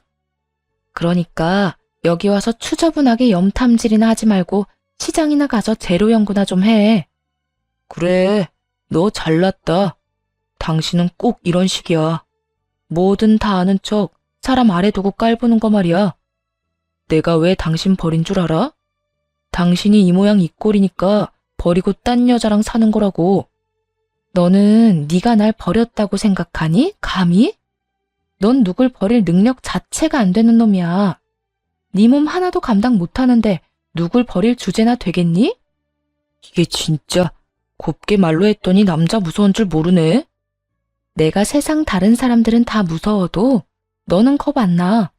그러니까 여기 와서 추저분하게 염탐질이나 하지 말고 시장이나 가서 재료 연구나 좀 해. 그래, 너 잘났다. 당신은 꼭 이런 식이야. 뭐든 다 아는 척 사람 아래 두고 깔보는 거 말이야. 내가 왜 당신 버린 줄 알아? 당신이 이 모양 이 꼴이니까 버리고 딴 여자랑 사는 거라고. 너는 네가 날 버렸다고 생각하니? 감히? 넌 누굴 버릴 능력 자체가 안 되는 놈이야. 네 몸 하나도 감당 못하는데 누굴 버릴 주제나 되겠니? 이게 진짜 곱게 말로 했더니 남자 무서운 줄 모르네. 내가 세상 다른 사람들은 다 무서워도 너는 겁 안 나.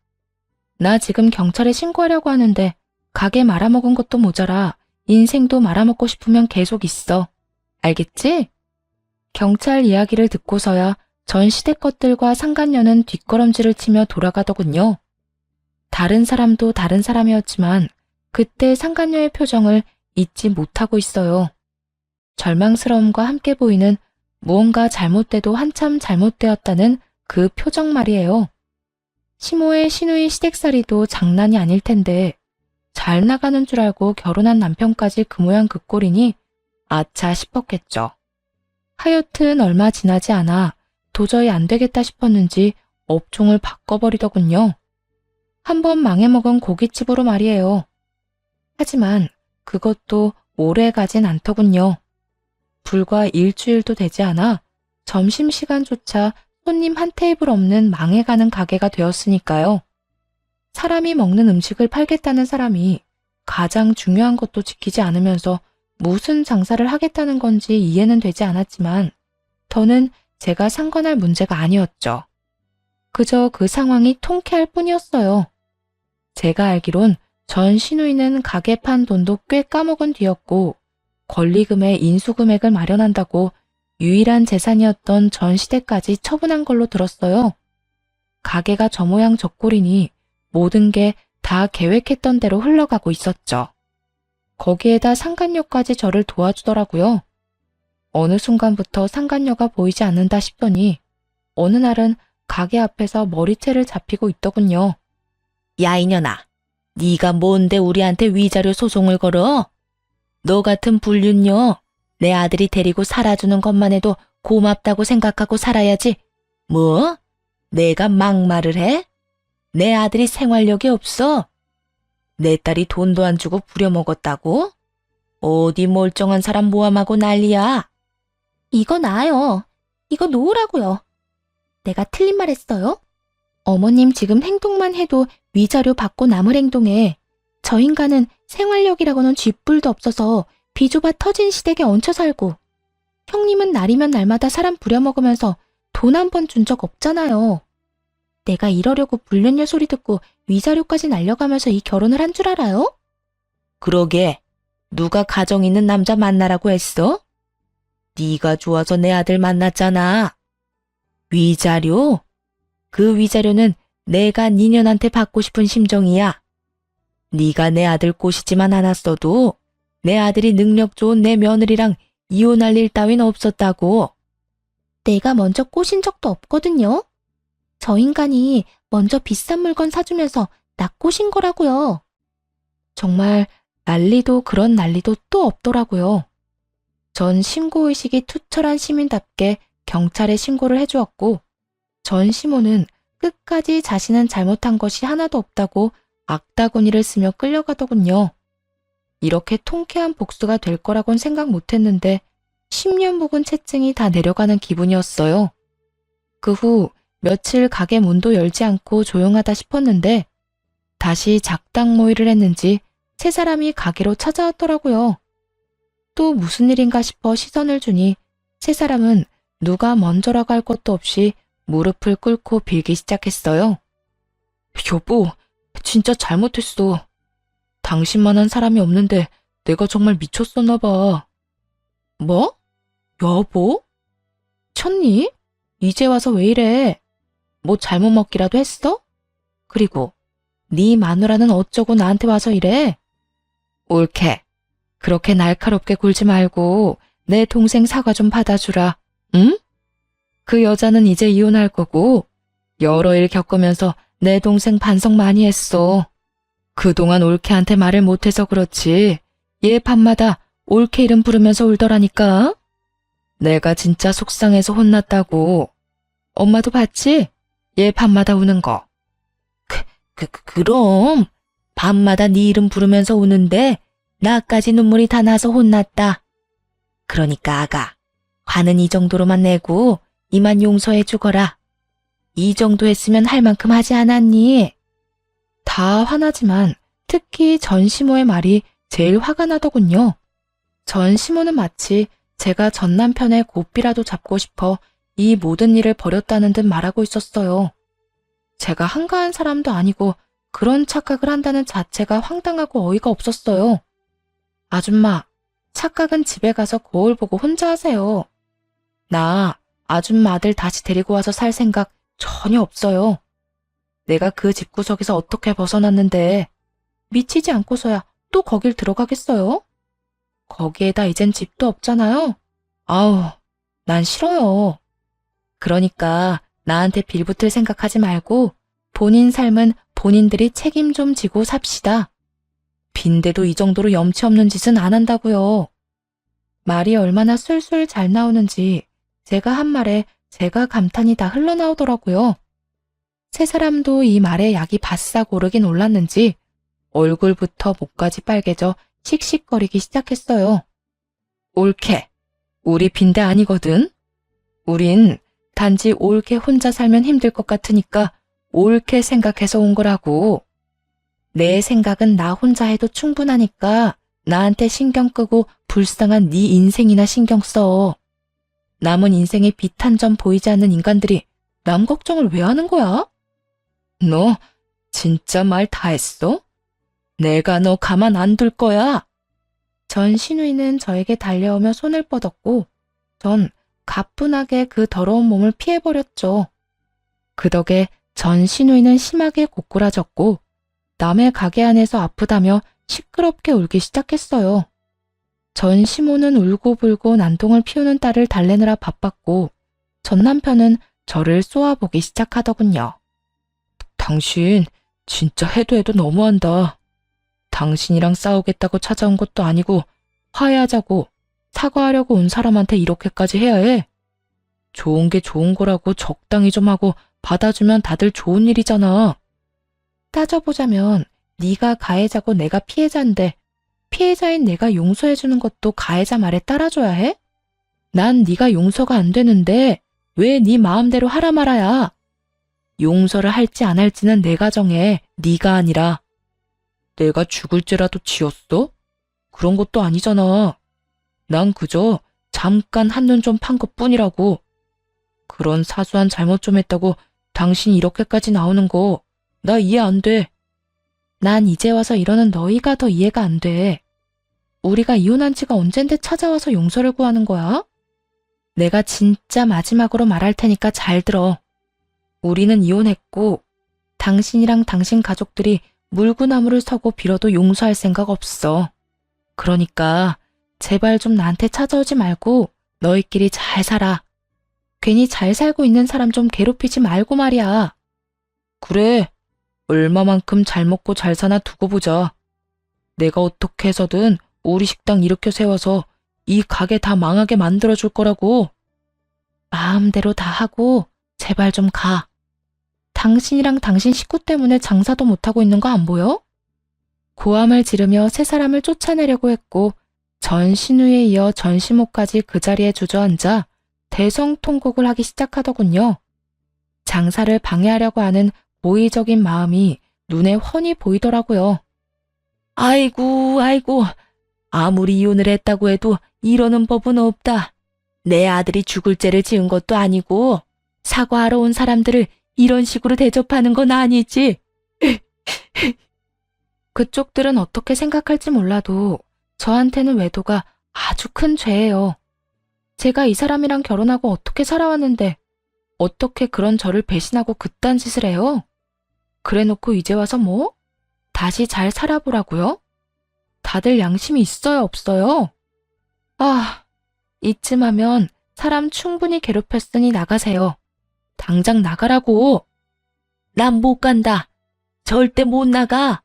나 지금 경찰에 신고하려고 하는데 가게 말아먹은 것도 모자라 인생도 말아먹고 싶으면 계속 있어. 알겠지? 경찰 이야기를 듣고서야 전 시댁 것들과 상간녀는 뒷걸음질을 치며 돌아가더군요. 다른 사람도 다른 사람이었지만 그때 상간녀의 표정을 잊지 못하고 있어요. 절망스러움과 함께 보이는 무언가 잘못돼도 한참 잘못되었다는 그 표정 말이에요. 시모의 시누이 시댁살이도 장난이 아닐 텐데 잘 나가는 줄 알고 결혼한 남편까지 그 모양 그 꼴이니 아차 싶었겠죠. 하여튼 얼마 지나지 않아 도저히 안 되겠다 싶었는지 업종을 바꿔버리더군요. 한번 망해먹은 고깃집으로 말이에요. 하지만 그것도 오래 가진 않더군요. 불과 일주일도 되지 않아 점심시간조차 손님 한 테이블 없는 망해가는 가게가 되었으니까요. 사람이 먹는 음식을 팔겠다는 사람이 가장 중요한 것도 지키지 않으면서 무슨 장사를 하겠다는 건지 이해는 되지 않았지만 더는 제가 상관할 문제가 아니었죠. 그저 그 상황이 통쾌할 뿐이었어요. 제가 알기론 전 시누이는 가게 판 돈도 꽤 까먹은 뒤였고 권리금의 인수금액을 마련한다고 유일한 재산이었던 전 시댁까지 처분한 걸로 들었어요. 가게가 저 모양 저 꼴이니 모든 게 다 계획했던 대로 흘러가고 있었죠. 거기에다 상간녀까지 저를 도와주더라고요. 어느 순간부터 상간녀가 보이지 않는다 싶더니 어느 날은 가게 앞에서 머리채를 잡히고 있더군요. 야 이년아, 네가 뭔데 우리한테 위자료 소송을 걸어? 너 같은 불륜녀, 내 아들이 데리고 살아주는 것만 해도 고맙다고 생각하고 살아야지. 뭐? 내가 막말을 해? 내 아들이 생활력이 없어? 내 딸이 돈도 안 주고 부려먹었다고? 어디 멀쩡한 사람 모함하고 난리야? 이거 나요. 이거 놓으라고요. 내가 틀린 말 했어요? 어머님 지금 행동만 해도 위자료 받고 남을 행동해. 저 인간은 생활력이라고는 쥐뿔도 없어서 비좁아 터진 시댁에 얹혀 살고 형님은 날이면 날마다 사람 부려먹으면서 돈 한 번 준 적 없잖아요. 내가 이러려고 불륜녀 소리 듣고 위자료까지 날려가면서 이 결혼을 한 줄 알아요? 그러게, 누가 가정 있는 남자 만나라고 했어? 네가 좋아서 내 아들 만났잖아. 위자료? 그 위자료는 내가 니년한테 받고 싶은 심정이야. 네가 내 아들 꼬시지만 않았어도 내 아들이 능력 좋은 내 며느리랑 이혼할 일 따윈 없었다고. 내가 먼저 꼬신 적도 없거든요. 저 인간이 먼저 비싼 물건 사주면서 나 꼬신 거라고요. 정말 난리도 그런 난리도 또 없더라고요. 전 신고의식이 투철한 시민답게 경찰에 신고를 해주었고, 전 시모는 끝까지 자신은 잘못한 것이 하나도 없다고 악다구니를 쓰며 끌려가더군요. 이렇게 통쾌한 복수가 될 거라곤 생각 못했는데 10년 묵은 채증이 다 내려가는 기분이었어요. 그 후 며칠 가게 문도 열지 않고 조용하다 싶었는데 다시 작당 모의를 했는지 세 사람이 가게로 찾아왔더라고요. 또 무슨 일인가 싶어 시선을 주니 세 사람은 누가 먼저라고 할 것도 없이 무릎을 꿇고 빌기 시작했어요. 여보, 진짜 잘못했어. 당신만한 사람이 없는데 내가 정말 미쳤었나 봐. 뭐? 여보? 쳤니? 이제 와서 왜 이래? 뭐 잘못 먹기라도 했어? 그리고 네 마누라는 어쩌고 나한테 와서 이래? 옳게. 그렇게 날카롭게 굴지 말고 내 동생 사과 좀 받아주라. 응? 그 여자는 이제 이혼할 거고 여러 일 겪으면서 내 동생 반성 많이 했어. 그동안 올케한테 말을 못해서 그렇지. 얘 밤마다 올케 이름 부르면서 울더라니까. 내가 진짜 속상해서 혼났다고. 엄마도 봤지? 얘 밤마다 우는 거. 그럼 밤마다 네 이름 부르면서 우는데 나까지 눈물이 다 나서 혼났다. 그러니까 아가, 화는 이 정도로만 내고 이만 용서해 주거라. 이 정도 했으면 할 만큼 하지 않았니? 다 화나지만 특히 전시모의 말이 제일 화가 나더군요. 전시모는 마치 제가 전 남편의 고삐라도 잡고 싶어 이 모든 일을 벌였다는 듯 말하고 있었어요. 제가 한가한 사람도 아니고 그런 착각을 한다는 자체가 황당하고 어이가 없었어요. 아줌마, 착각은 집에 가서 거울 보고 혼자 하세요. 나 아줌마 아들 다시 데리고 와서 살 생각 전혀 없어요. 내가 그 집구석에서 어떻게 벗어났는데 미치지 않고서야 또 거길 들어가겠어요? 거기에다 이젠 집도 없잖아요. 아우, 난 싫어요. 그러니까 나한테 빌붙을 생각하지 말고 본인 삶은 본인들이 책임 좀 지고 삽시다. 빈대도 이 정도로 염치 없는 짓은 안 한다고요. 말이 얼마나 술술 잘 나오는지 제가 한 말에 제가 감탄이 다 흘러나오더라고요. 세 사람도 이 말에 약이 바싹 오르긴 올랐는지 얼굴부터 목까지 빨개져 씩씩거리기 시작했어요. 옳게, 우리 빈대 아니거든. 우린 단지 옳게 혼자 살면 힘들 것 같으니까 옳게 생각해서 온 거라고. 내 생각은 나 혼자 해도 충분하니까 나한테 신경 끄고 불쌍한 네 인생이나 신경 써. 남은 인생에 빛 한 점 보이지 않는 인간들이 남 걱정을 왜 하는 거야? 너 진짜 말 다 했어? 내가 너 가만 안 둘 거야. 전 시누이는 저에게 달려오며 손을 뻗었고 전 가뿐하게 그 더러운 몸을 피해버렸죠. 그 덕에 전 시누이는 심하게 고꾸라졌고 남의 가게 안에서 아프다며 시끄럽게 울기 시작했어요. 전 시모는 울고불고 난동을 피우는 딸을 달래느라 바빴고 전 남편은 저를 쏘아보기 시작하더군요. 당신 진짜 해도 해도 너무한다. 당신이랑 싸우겠다고 찾아온 것도 아니고 화해하자고 사과하려고 온 사람한테 이렇게까지 해야 해? 좋은 게 좋은 거라고 적당히 좀 하고 받아주면 다들 좋은 일이잖아. 따져보자면 네가 가해자고 내가 피해자인데 피해자인 내가 용서해주는 것도 가해자 말에 따라줘야 해? 난 네가 용서가 안 되는데 왜 네 마음대로 하라 말아야? 용서를 할지 안 할지는 내가 정해, 네가 아니라. 내가 죽을 죄라도 지었어? 그런 것도 아니잖아. 난 그저 잠깐 한눈 좀 판 것뿐이라고. 그런 사소한 잘못 좀 했다고 당신이 이렇게까지 나오는 거 나 이해 안 돼. 난 이제 와서 이러는 너희가 더 이해가 안 돼. 우리가 이혼한 지가 언젠데 찾아와서 용서를 구하는 거야? 내가 진짜 마지막으로 말할 테니까 잘 들어. 우리는 이혼했고 당신이랑 당신 가족들이 물구나무를 서고 빌어도 용서할 생각 없어. 그러니까 제발 좀 나한테 찾아오지 말고 너희끼리 잘 살아. 괜히 잘 살고 있는 사람 좀 괴롭히지 말고 말이야. 그래, 얼마만큼 잘 먹고 잘 사나 두고 보자. 내가 어떻게 해서든 우리 식당 일으켜 세워서 이 가게 다 망하게 만들어줄 거라고. 마음대로 다 하고 제발 좀 가. 당신이랑 당신 식구 때문에 장사도 못하고 있는 거 안 보여? 고함을 지르며 세 사람을 쫓아내려고 했고 전 신우에 이어 전 시모까지 그 자리에 주저앉아 대성통곡을 하기 시작하더군요. 장사를 방해하려고 하는 고의적인 마음이 눈에 훤히 보이더라고요. 아이고, 아이고, 아무리 이혼을 했다고 해도 이러는 법은 없다. 내 아들이 죽을 죄를 지은 것도 아니고 사과하러 온 사람들을 이런 식으로 대접하는 건 아니지. 그쪽들은 어떻게 생각할지 몰라도 저한테는 외도가 아주 큰 죄예요. 제가 이 사람이랑 결혼하고 어떻게 살아왔는데 어떻게 그런 저를 배신하고 그딴 짓을 해요? 그래놓고 이제 와서 뭐? 다시 잘 살아보라고요? 다들 양심이 있어요, 없어요? 아, 이쯤 하면 사람 충분히 괴롭혔으니 나가세요. 당장 나가라고. 난 못 간다. 절대 못 나가.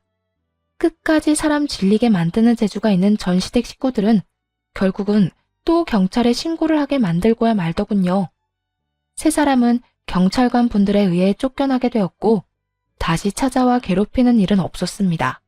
끝까지 사람 질리게 만드는 재주가 있는 전시댁 식구들은 결국은 또 경찰에 신고를 하게 만들고야 말더군요. 세 사람은 경찰관 분들에 의해 쫓겨나게 되었고 다시 찾아와 괴롭히는 일은 없었습니다.